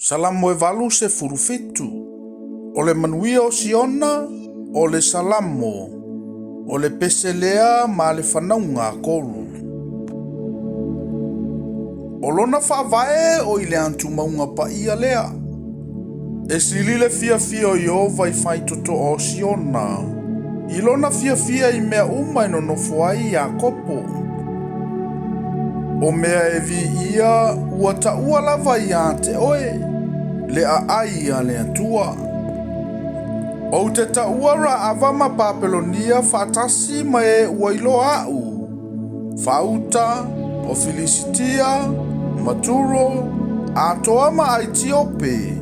Salamo e valu se furufitu. O le manuia o siona, o le salamo, o le peselea ma le whanaunga koru. O lona whaavae o i le antu maunga pa ia lea. E silile fia o Iova i whai toto o siona. I lona fia i mea uma ino nofo ai a kopo. O mea e vi ia ua ta ua lava i a te oe. Le a ai a le atua. O te ta ua ra avama papelonia fatasi ma e ua ilo au. Fauta, o Filisitia, Maturo, a toa ma Aitiope,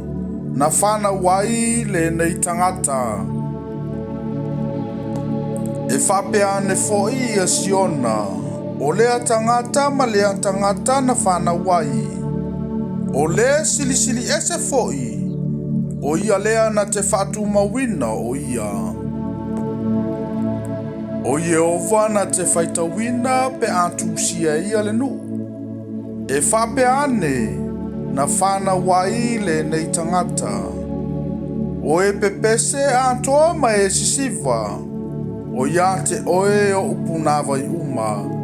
na whana wai le nei tangata. E whapea ne foi a siona, o lea tangata ma lea tangata na whana wai. O lea silisili ese foi, o ia lea na te whatu mawina o ia. O Yehova na te whaitawina pe atusia ia le nu. E whapea ane na whana wai le nei tangata. O e pepese atoa ma e sisiva, o ia te oe o upunawa i uma.